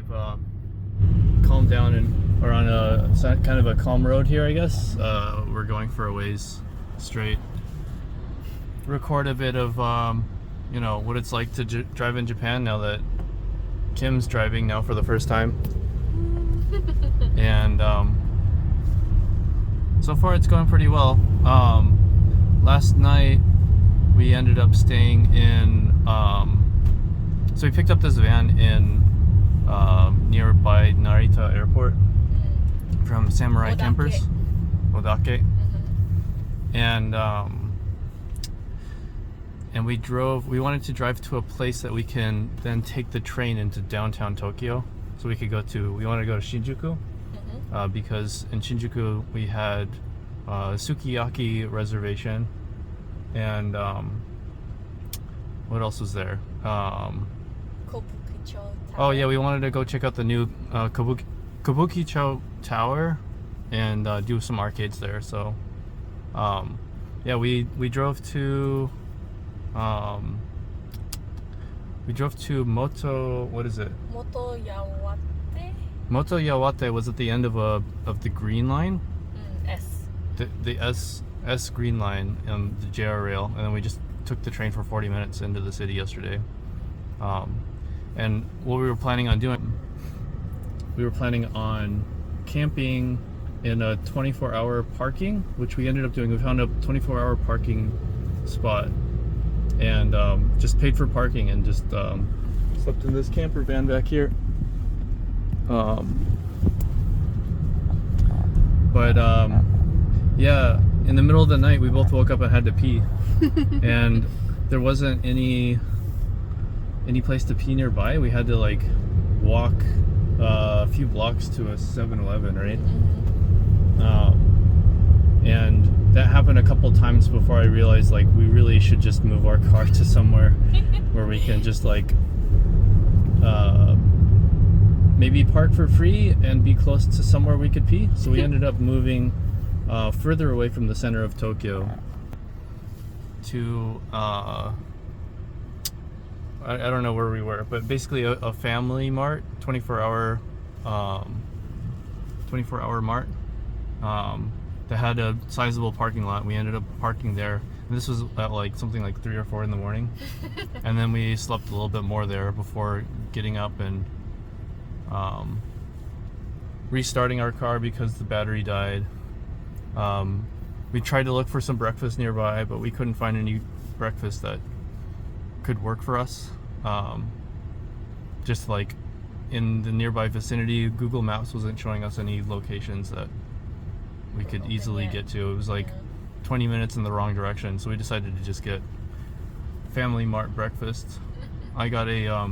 we've calmed down and are on a kind of a calm road here, I guess. We're going for a ways straight. Record a bit of you know, what it's like to drive in Japan now that Kim's driving now for the first time. And so far it's going pretty well. Last night we ended up staying in so we picked up this van in nearby Narita Airport from Samurai Campers, Odake. And we wanted to drive to a place that we can then take the train into downtown Tokyo. So we wanted to go to Shinjuku, because in Shinjuku we had Sukiyaki reservation, and what else was there? Kabukicho Tower. Oh yeah, we wanted to go check out the new Kabukicho Tower and do some arcades there. So yeah, we drove to what is it? Moto Yawate was at the end of the green line. S. The S green line on the JR rail, and then we just took the train for 40 minutes into the city yesterday. And what we were planning on doing, we were planning on camping in a 24-hour parking, which we ended up doing. We found a 24-hour parking spot and just paid for parking and just slept in this camper van back here. Yeah, in the middle of the night we both woke up and had to pee. And there wasn't any place to pee nearby. We had to like walk a few blocks to a 7-Eleven, right? And that happened a couple times before I realized like we really should just move our car to somewhere where we can just like maybe park for free and be close to somewhere we could pee. So we ended up moving further away from the center of Tokyo to I don't know where we were, but basically a family mart, 24-hour mart that had a sizable parking lot. We ended up parking there, and this was at like something like 3 or 4 in the morning. And then we slept a little bit more there before getting up and restarting our car because the battery died. We tried to look for some breakfast nearby, but we couldn't find any breakfast that could work for us. Just like in the nearby vicinity, Google Maps wasn't showing us any locations that we could easily get to. It was like 20 minutes in the wrong direction, so we decided to just get Family Mart breakfast. I got a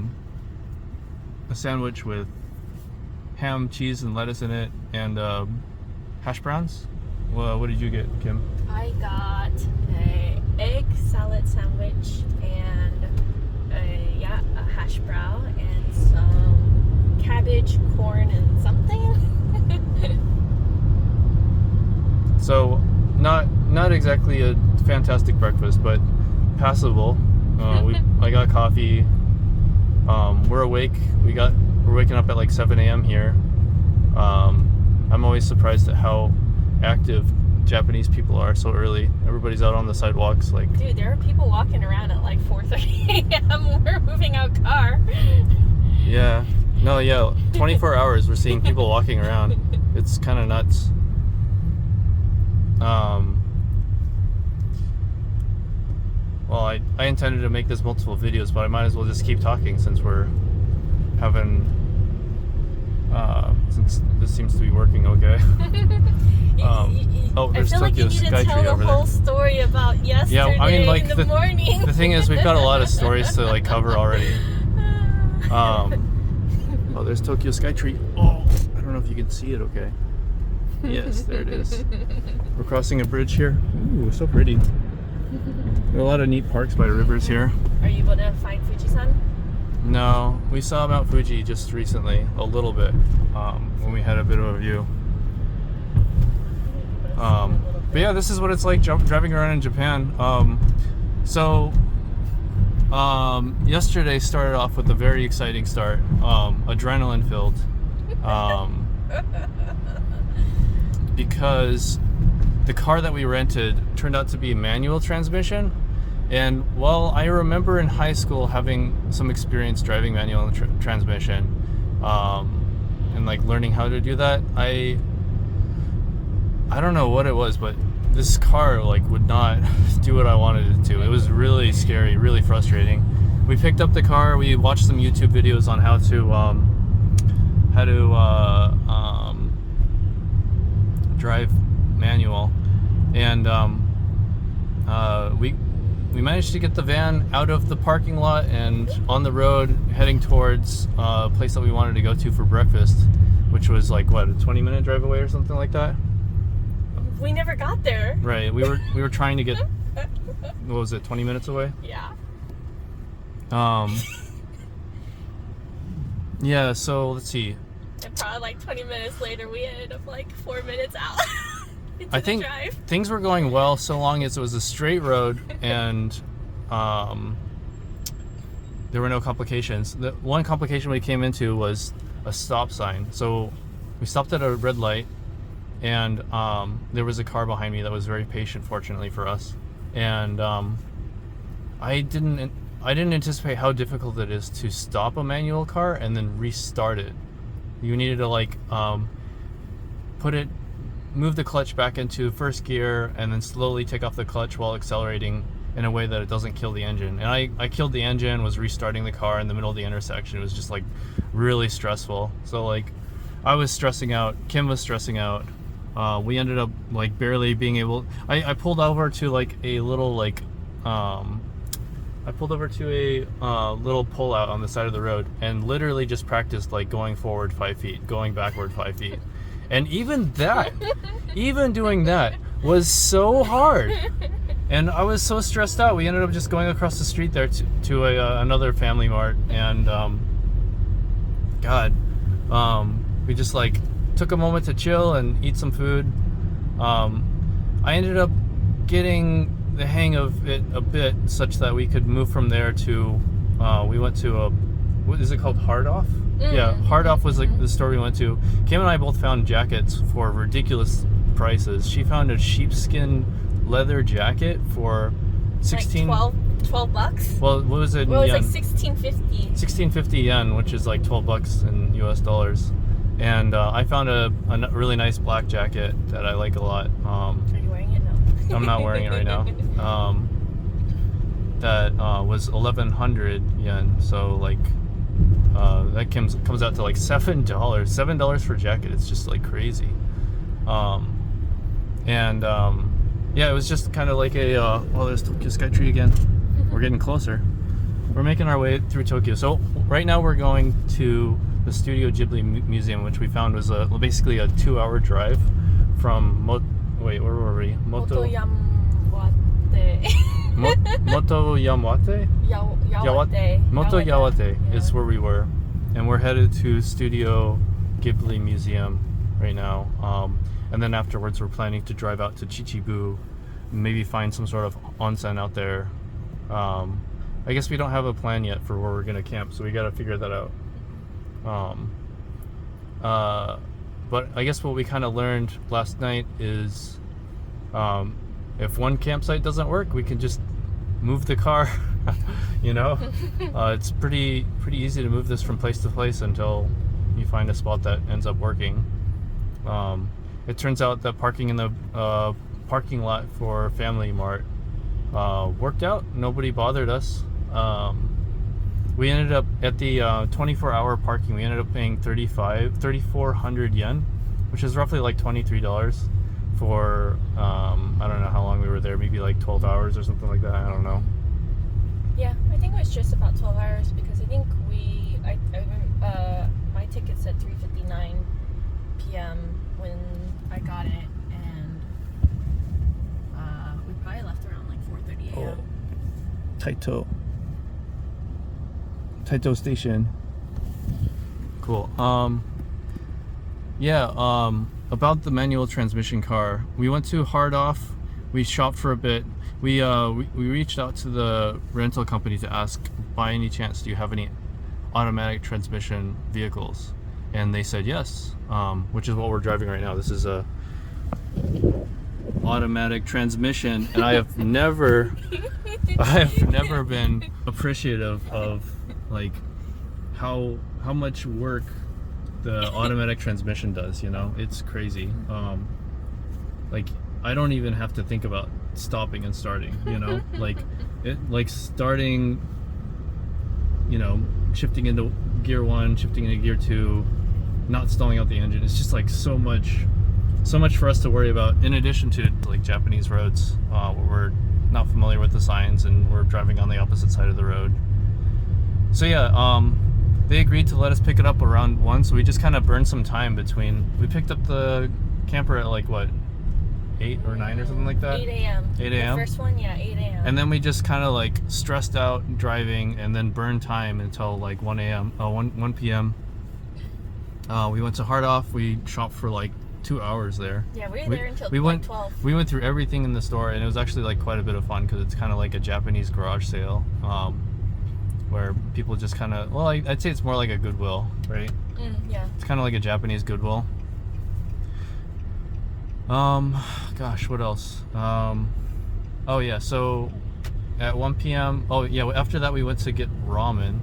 sandwich with ham, cheese, and lettuce in it, and hash browns. Well, what did you get, Kim? I got a egg salad sandwich and a hash brown and some cabbage, corn, and something. So not exactly a fantastic breakfast, but passable. I got coffee. We're awake. We're waking up at like 7 a.m. here. I'm always surprised at how active Japanese people are so early. Everybody's out on the sidewalks. Like, dude, there are people walking around at like 4:30 a.m. We're moving our car. Yeah. No, yeah. 24 hours we're seeing people walking around. It's kind of nuts. Well, I intended to make this multiple videos, but I might as well just keep talking since we're having since this seems to be working okay. Oh, there's Tokyo Skytree over there. I feel like you need to tell the whole story about yesterday. Yeah, I mean, like in the morning. The thing is, we've got a lot of stories to like cover already. Oh, there's Tokyo Skytree. Oh, I don't know if you can see it. Okay. Yes, there it is. We're crossing a bridge here. Ooh, so pretty. There are a lot of neat parks by rivers here. Are you able to find Fuji-san? No, we saw Mount Fuji just recently, a little bit, when we had a bit of a view. But yeah, this is what it's like driving around in Japan. So Yesterday started off with a very exciting start, adrenaline filled, because the car that we rented turned out to be a manual transmission. And while I remember in high school having some experience driving manual transmission, and like learning how to do that, I don't know what it was, but this car like would not do what I wanted it to. It was really scary, really frustrating. We picked up the car, we watched some YouTube videos on how to drive manual, and we managed to get the van out of the parking lot and on the road heading towards a place that we wanted to go to for breakfast, which was like what, a 20-minute drive away or something like that. We never got there. Right, we were trying to get, what was it, 20 minutes away? Yeah. Yeah, so let's see. And probably like 20 minutes later, we ended up like 4 minutes out. I think drive. Things were going well so long as it was a straight road and there were no complications. The one complication we came into was a stop sign. So we stopped at a red light, and there was a car behind me that was very patient, fortunately for us. And I didn't anticipate how difficult it is to stop a manual car and then restart it. You needed to like move the clutch back into first gear and then slowly take off the clutch while accelerating in a way that it doesn't kill the engine. And I killed the engine, was restarting the car in the middle of the intersection. It was just like really stressful. So like I was stressing out, Kim was stressing out. We ended up like barely being able, I pulled over to like a little like little pull out on the side of the road and literally just practiced like going forward 5 feet, going backward 5 feet. And even doing that was so hard. And I was so stressed out. We ended up just going across the street there to another Family Mart, and we just like took a moment to chill and eat some food. I ended up getting the hang of it a bit, such that we could move from there to we went to what is it called, Hardoff? Yeah, Hardoff was like the store we went to. Kim and I both found jackets for ridiculous prices. She found a sheepskin leather jacket for 16, like 12 bucks. well, what was it? Well, it was yen? like 1650. 1650 yen, which is like 12 bucks in US dollars. And I found a really nice black jacket that I like a lot. Are you wearing it? No. I'm not wearing it right now. That was 1100 yen, so like that comes out to like $7 for a jacket. It's just like crazy. Yeah, it was just kind of like a oh, there's Tokyo Skytree again. We're getting closer. We're making our way through Tokyo. So right now we're going to the Studio Ghibli Museum, which we found was basically a 2-hour drive from wait, where were we? Motoyamate. Motoyamate? Yawate. Motoyawate is where we were, and we're headed to Studio Ghibli Museum right now. And then afterwards, we're planning to drive out to Chichibu, maybe find some sort of onsen out there. I guess we don't have a plan yet for where we're gonna camp, so we gotta figure that out. But I guess what we kind of learned last night is, if one campsite doesn't work, we can just move the car. You know, it's pretty easy to move this from place to place until you find a spot that ends up working. It turns out that parking in the parking lot for Family Mart worked out. Nobody bothered us. We ended up at the 24-hour parking. We ended up paying 3,400 yen, which is roughly like $23 for I don't know how long we were there. Maybe like 12 hours or something like that. I don't know. Yeah, I think it was just about 12 hours because I think my ticket said 3:59 p.m. when I got it, and we probably left around like 4:30 a.m. Taito Station. Cool. Yeah, about the manual transmission car. We went to Hardoff. we shopped for a bit. We reached out to the rental company to ask, by any chance, do you have any automatic transmission vehicles? And they said yes, which is what we're driving right now. This is a automatic transmission, and I have never been appreciative of like how much work the automatic transmission does. You know, it's crazy. Like I don't even have to think about stopping and starting. You know, like starting. You know, shifting into gear 1, shifting into gear 2, not stalling out the engine. It's just like so much for us to worry about, in addition to like Japanese roads where we're not familiar with the signs and we're driving on the opposite side of the road. So yeah, they agreed to let us pick it up around 1, so we just kind of burned some time between. We picked up the camper at like what, 8 or 9 or something like that? 8 a.m. 8 a.m.? The first one, yeah, 8 a.m. And then we just kind of like stressed out driving and then burned time until like 1 p.m. We went to Hardoff. We shopped for like 2 hours there. Yeah, we were there until went 12. We went through everything in the store, and it was actually like quite a bit of fun because it's kind of like a Japanese garage sale where people just kind of, well, I'd say it's more like a Goodwill, right? Yeah. It's kind of like a Japanese Goodwill. Gosh, what else? Oh yeah, so at 1 p.m. Oh yeah, after that we went to get ramen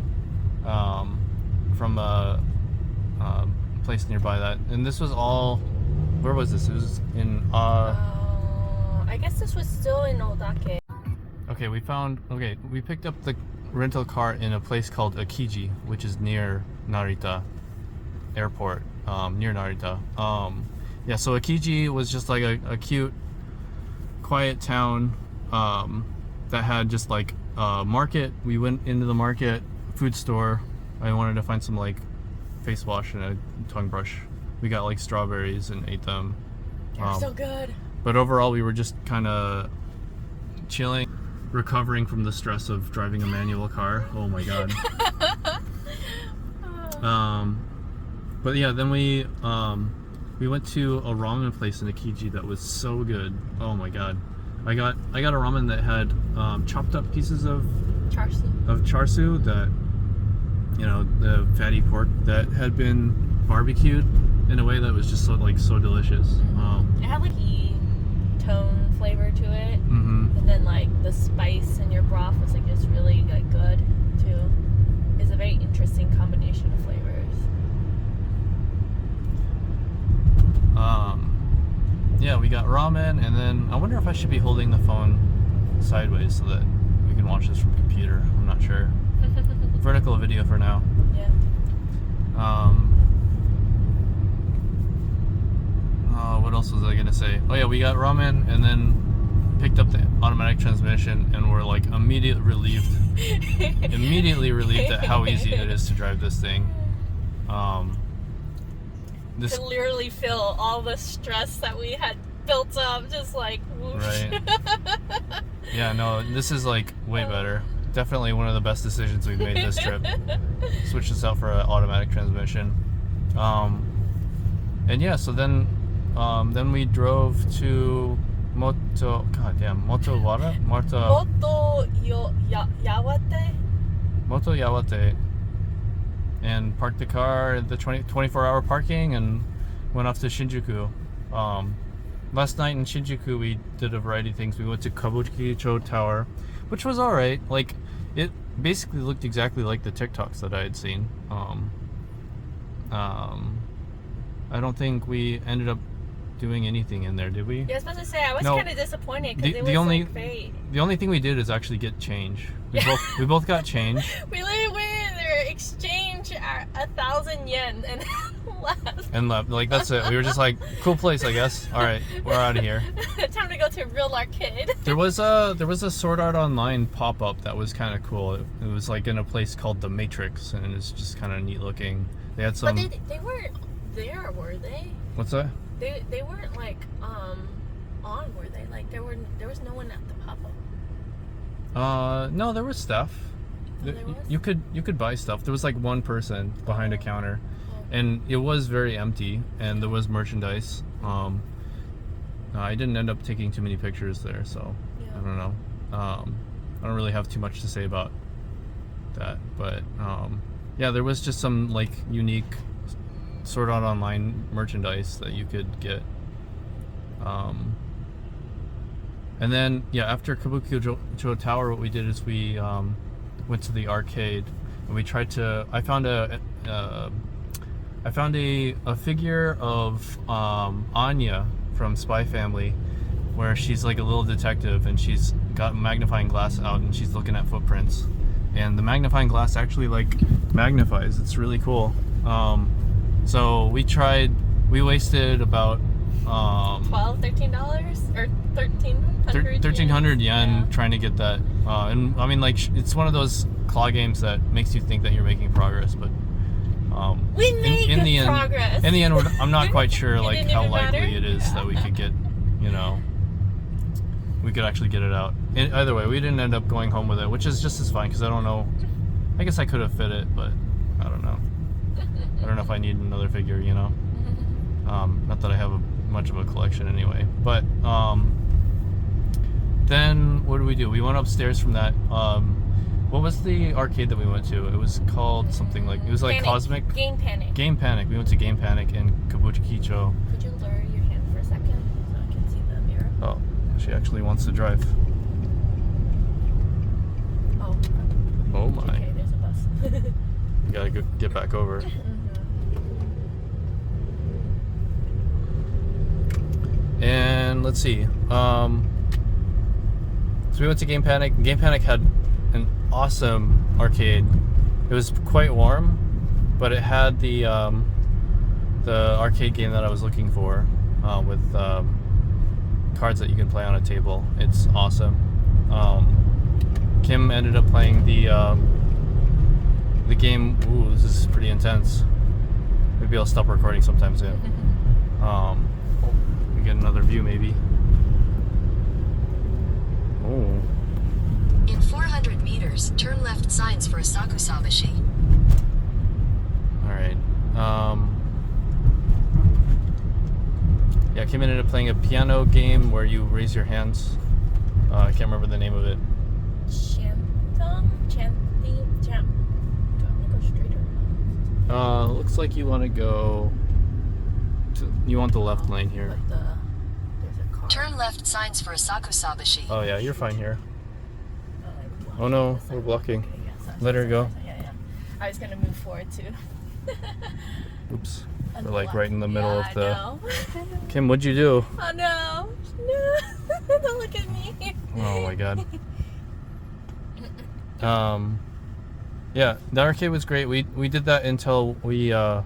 from a place nearby that, and this was all. Where was this? It was in. I guess this was still in Odake. Okay, we picked up the rental car in a place called Akiji, which is near Narita Airport. Near Narita. Yeah, so Akiji was just like a cute, quiet town that had just like a market. We went into the market, food store. I wanted to find some like face wash and a tongue brush. We got like strawberries and ate them. They're so good. But overall, we were just kind of chilling, recovering from the stress of driving a manual car. Oh my god. But yeah, then we went to a ramen place in Akiji that was so good. Oh my god. I got a ramen that had chopped up pieces of char siu that, you know, the fatty pork that had been barbecued in a way that was just so delicious. It had like tone flavor to it, and then like the spice in your broth was like just really like good too. It's a very interesting combination of flavors. Yeah, we got ramen, and then I wonder if I should be holding the phone sideways so that we can watch this from computer. I'm not sure. Vertical video for now. Yeah. What else was I gonna say? Oh yeah, we got ramen and then picked up the automatic transmission, and we're like immediately relieved at how easy it is to drive this thing. Could literally feel all the stress that we had built up, just like whoosh. Right. Yeah, no, this is like way better. Definitely one of the best decisions we've made this trip. Switch this out for an automatic transmission. And yeah, so then we drove to Moto Yawate, and parked the car at the 24-hour parking and went off to Shinjuku. Last night in Shinjuku we did a variety of things. We went to Kabukicho Tower, which was alright. Like, it basically looked exactly like the TikToks that I had seen. I don't think we ended up doing anything in there, did we? Yeah, I was about to say, I was kind of disappointed because it was like great. The only thing we did is actually get change. We both got change. We literally went in there, exchanged 1,000 yen, and left. Like, that's it. We were just like, cool place, I guess. All right, we're out of here. Time to go to a real arcade. There was a Sword Art Online pop-up that was kind of cool. It was like in a place called the Matrix, and it's just kind of neat looking. They had some. But they weren't there, were they? What's that? They weren't like on, were they? Like there was no one at the pop-up. No, there was stuff. Oh, there was? You could buy stuff. There was like one person behind a counter, and it was very empty, and there was merchandise. I didn't end up taking too many pictures there, so Yeah. I don't know. I don't really have too much to say about that, but yeah, there was just some like unique sort out online merchandise that you could get. And then yeah, after Kabukicho Tower, what we did is we went to the arcade and we tried to. I found a figure of Anya from Spy Family, where she's like a little detective and she's got a magnifying glass out and she's looking at footprints, and the magnifying glass actually like magnifies. It's really cool. So we wasted about $13 or 1,300 yen Yeah. trying to get that. And I mean, like, it's one of those claw games that makes you think that you're making progress, but We made in the end, progress. in the end, I'm not quite sure like didn't how even likely matter? it is that we could get, we could actually get it out. Either way, we didn't end up going home with it, which is just as fine because I don't know. I guess I could have fit it, but I don't know. I don't know if I need another figure, not that I have much of a collection anyway. But then what did we do? We went upstairs from that. What was the arcade that we went to? It was called something like, it was like Panic. Cosmic Game Panic. Game Panic. We went to Game Panic in Kabukicho. Could you lower your hand for a second so I can see the mirror? Oh, she actually wants to drive. Oh. Oh my. Okay, there's a bus. You gotta go get back over. And let's see. So we went to Game Panic. Game Panic had an awesome arcade. It was quite warm, but it had the arcade game that I was looking for, with cards that you can play on a table. It's awesome. Kim ended up playing the game. Ooh, this is pretty intense. Maybe I'll stop recording sometime soon. We get another view maybe. Oh. In 400 meters, turn left signs for Asakusabashi. Alright. Yeah, Kim ended up playing a piano game where you raise your hands. I can't remember the name of it. Chanting. Do I want to go straight or Looks like you want to go you want the left lane here. But there's a car. Turn left signs for Asakusabashi. Oh yeah, you're fine here. I'm Oh no, blocking we're blocking. Okay, yeah, sorry, Let her go. Yeah. I was gonna move forward too. Oops. We're like right in the middle of the... I know. Kim, what'd you do? Oh no! No! Don't look at me. Oh my god. Yeah, the arcade was great. We did that until we had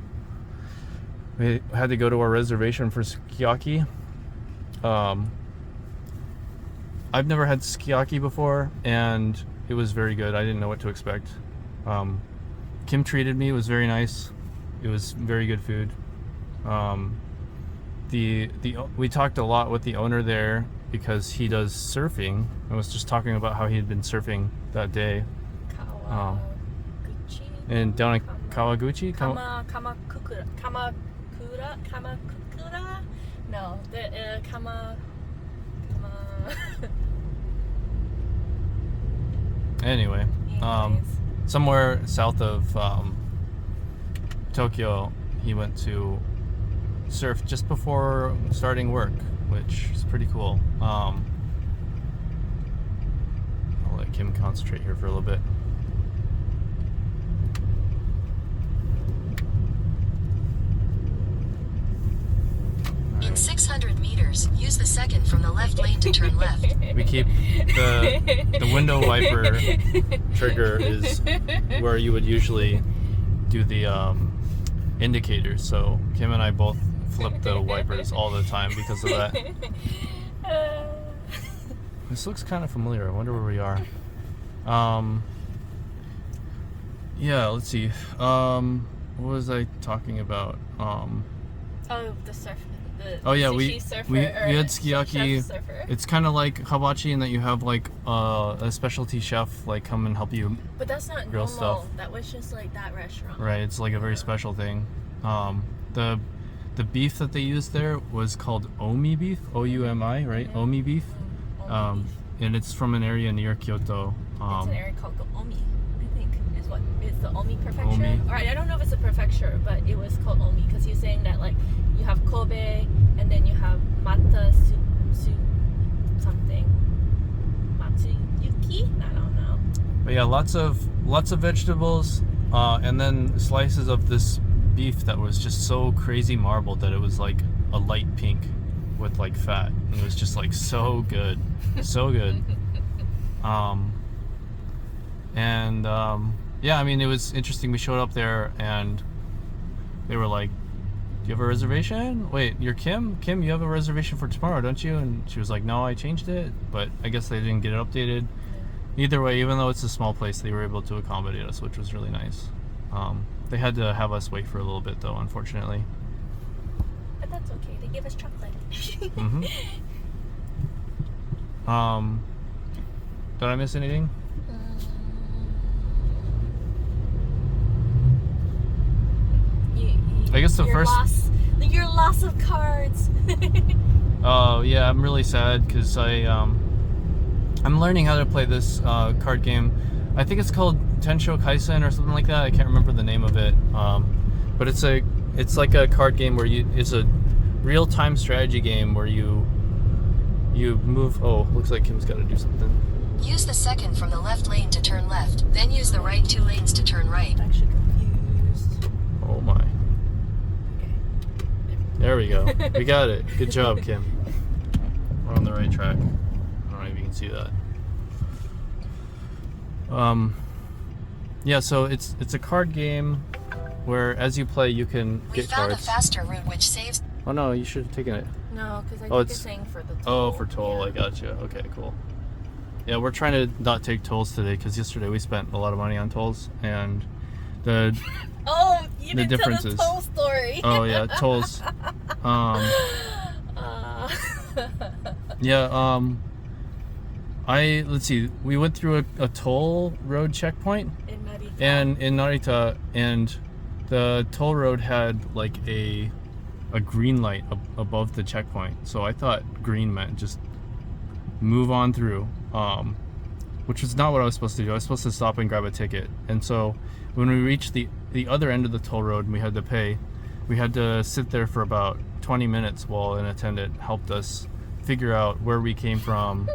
to go to our reservation for Sukiyaki. I've never had Sukiyaki before, and it was very good. I didn't know what to expect. Kim treated me. It was very nice. It was very good food. We talked a lot with the owner there because he does surfing. I was just talking about how he had been surfing that day. Kawaguchi. And down in Kawaguchi? Kamakura. No, the Kama. Anyway, Anyways. somewhere south of Tokyo, he went to surf just before starting work, which is pretty cool. I'll let Kim concentrate here for a little bit. In 600 meters, use the second from the left lane to turn left. We keep the window wiper trigger is where you would usually do the indicators. So Kim and I both flip the wipers all the time because of that. This looks kind of familiar. I wonder where we are. Yeah, let's see. What was I talking about? Oh, the surf. Oh yeah, sushi surfer, we or had Sukiyaki. chef surfer. It's kind of like hibachi in that you have like a specialty chef like come and help you. But that's not grill normal. stuff. That was just like that restaurant. Right, it's like a very special thing. The the beef that they used there was called Omi beef, O-U-M-I, right? Omi beef. And it's from an area near Kyoto. It's an area called Omi, I think, is what is the Omi prefecture. Omi. Or I don't know if it's a prefecture, but it was called Omi because he was saying that like you have Kobe and then you have Mata something. Matsuyuki? I don't know. But yeah, lots of vegetables, and then slices of this beef that was just so crazy marbled that it was like a light pink with like fat. It was just like so good, so good. Yeah, I mean, it was interesting. We showed up there and they were like, "Do you have a reservation? Wait, you're Kim? Kim, you have a reservation for tomorrow, don't you?" And she was like, "No, I changed it," but I guess they didn't get it updated. Either way, even though it's a small place, they were able to accommodate us, which was really nice. They had to have us wait for a little bit though, unfortunately. But that's okay. They gave us chocolate. Mm-hmm. Did I miss anything? I guess your loss of cards. Oh yeah, I'm really sad because I'm learning how to play this card game. I think it's called Tensho Kaisen or something like that. I can't remember the name of it. But it's like a card game where it's a real-time strategy game where you move. Oh, looks like Kim's got to do something. Use the second from the left lane to turn left, then use the right 2 lanes to turn right. I'm actually confused. Oh my. Okay. There we go. We got it. Good job, Kim. We're on the right track. I don't know if you can see that. Yeah, so it's a card game where as you play you can We get found cards. a faster route which saves. Oh no, you should have taken it. No, because I Oh, think it's- it's saying for the toll. Oh, for toll, Yeah. I gotcha. Okay, cool. Yeah, we're trying to not take tolls today because yesterday we spent a lot of money on tolls, and the Oh, you The didn't tell differences. the toll story. oh yeah, tolls. Yeah, let's see. We went through a toll road checkpoint In Narita. and in Narita, and the toll road had like a green light above the checkpoint. So I thought green meant just move on through, which was not what I was supposed to do. I was supposed to stop and grab a ticket. And so when we reached the other end of the toll road and we had to pay, we had to sit there for about 20 minutes while an attendant helped us figure out where we came from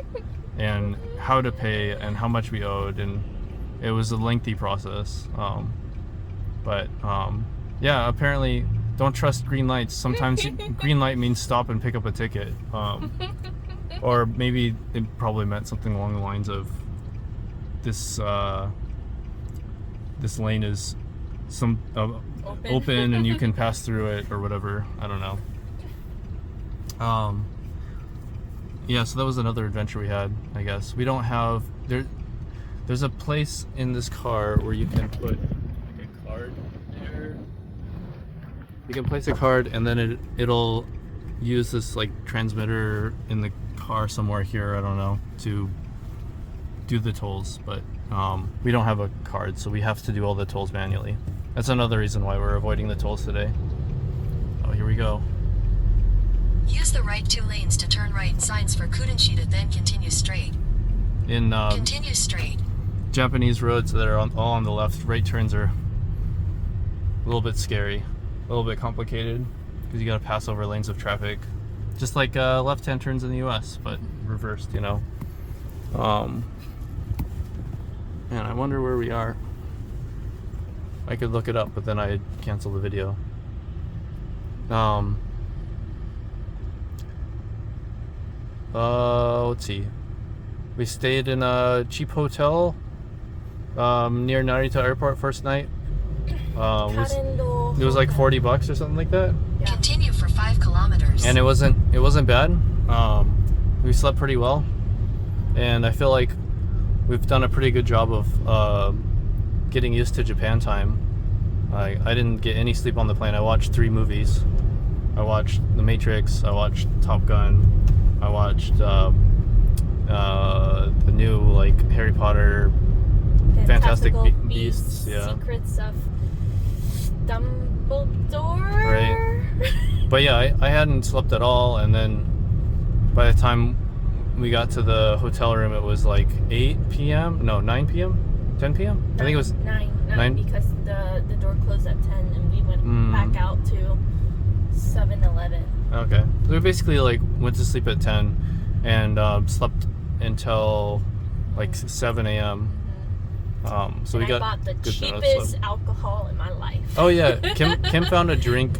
and how to pay and how much we owed, and it was a lengthy process. Yeah, apparently don't trust green lights. Sometimes green light means stop and pick up a ticket. Or maybe it probably meant something along the lines of this lane is open and you can pass through it or whatever. I don't know. Yeah, so that was another adventure we had, I guess. We don't have there's a place in this car where you can put like a card there. You can place a card and then it'll use this like transmitter in the car somewhere here, I don't know, to do the tolls, but we don't have a card, so we have to do all the tolls manually. That's another reason why we're avoiding the tolls today. Oh, here we go. Use the right 2 lanes to turn right. Signs for Kudenshita, then continue straight. In Continue straight. Japanese roads that are all on the left, right turns are a little bit scary, a little bit complicated, because you got to pass over lanes of traffic, just like left-hand turns in the U.S., but reversed, you know. Man, I wonder where we are. I could look it up, but then I'd cancel the video. Let's see. We stayed in a cheap hotel near Narita Airport first night. It was like $40 or something like that. Yeah. Continue for 5 kilometers. And it wasn't bad. We slept pretty well, and I feel like we've done a pretty good job of getting used to Japan time. I didn't get any sleep on the plane. I watched 3 movies. I watched The Matrix. I watched Top Gun. I watched the new like Harry Potter, Fantastic Beasts. Yeah. Secrets of Dumbledore. Right. But yeah, I hadn't slept at all, and then by the time we got to the hotel room, it was like 8 p.m. No, 9 p.m. 10 p.m. I think it was 9 because the door closed at 10 and we went back out to 7-Eleven. Okay, so we basically like went to sleep at 10 and slept until like 7 a.m. So and we got I bought the good amount of cheapest sleep. alcohol in my life. Oh yeah, Kim found a drink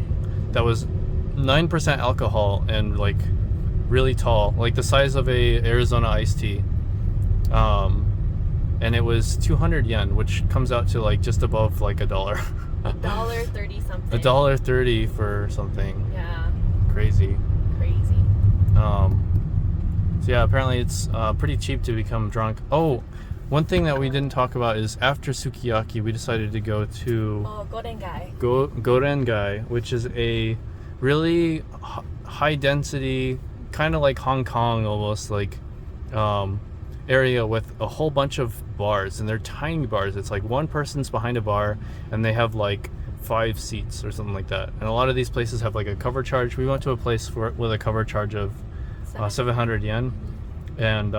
that was 9% alcohol and like really tall, like the size of a Arizona iced tea. And it was 200 yen, which comes out to like just above like $1. $1.30 something. $1.30 for something. Yeah. Crazy. Crazy. So yeah, apparently it's pretty cheap to become drunk. Oh, one thing that we didn't talk about is after Sukiyaki, we decided to go to Gorengai. Gorengai, which is a really high density, kind of like Hong Kong almost, like area with a whole bunch of bars, and they're tiny bars. It's like one person's behind a bar and they have like 5 seats or something like that. And a lot of these places have like a cover charge. We went to a place with a cover charge of 700 yen, and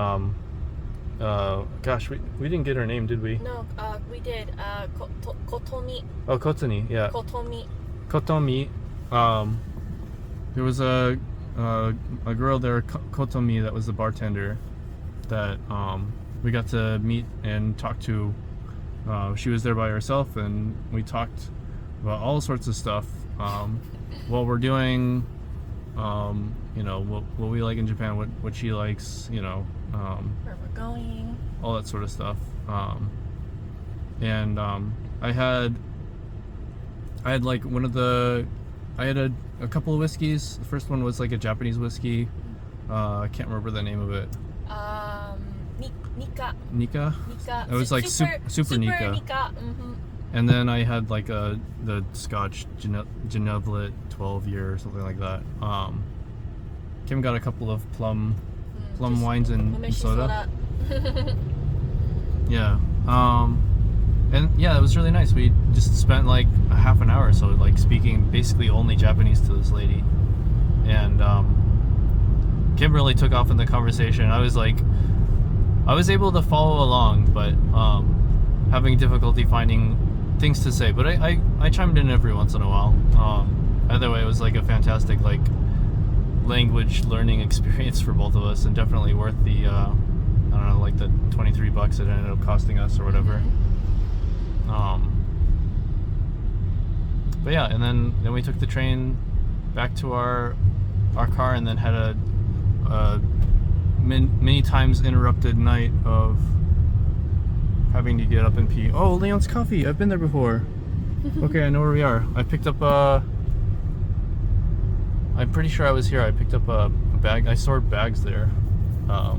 gosh, we didn't get her name, did we? No, we did. Kotomi. Oh, Kotoni, yeah. Kotomi. There was a girl there, Kotomi, that was the bartender that we got to meet and talk to. She was there by herself, and we talked about all sorts of stuff. What we're doing, you know, what we like in Japan, what she likes, you know, Where we're going. all that sort of stuff. And I had like I had a couple of whiskeys. The first one was like a Japanese whiskey. I can't remember the name of it. Nika? It was like super Nika. And then I had like the Scotch Genevelet 12 year or something like that. Kim got a couple of plum wines and soda. Yeah. And yeah, it was really nice. We just spent like a half an hour or so like speaking basically only Japanese to this lady. And Kim really took off in the conversation. I was able to follow along, but having difficulty finding things to say. But I chimed in every once in a while. Either way, it was like a fantastic like language learning experience for both of us, and definitely worth the I don't know, like the $23 it ended up costing us or whatever. But yeah, and then we took the train back to our car, and then had a many times interrupted night of having to get up and pee. Oh, Leon's Coffee. I've been there before. Okay, I know where we are. I picked up I'm pretty sure I was here. I picked up a bag. I stored bags there. I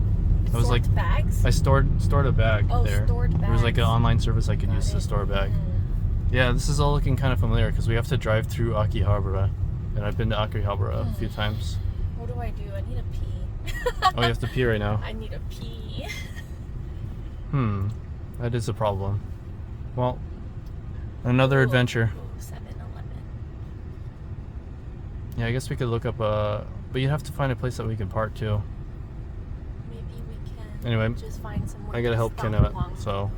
was like bags? I stored a bag there. Stored bags. There was like an online service I could use to store a bag. Yeah, this is all looking kind of familiar because we have to drive through Akihabara, and I've been to Akihabara a few times. What do? I need a pee. Oh, you have to pee right now? I need a pee. That is a problem. Well, another adventure. 7-Eleven. Yeah, I guess we could look up but you'd have to find a place that we can park too. Maybe we can. Anyway, just find somewhere. I gotta help Ken out, so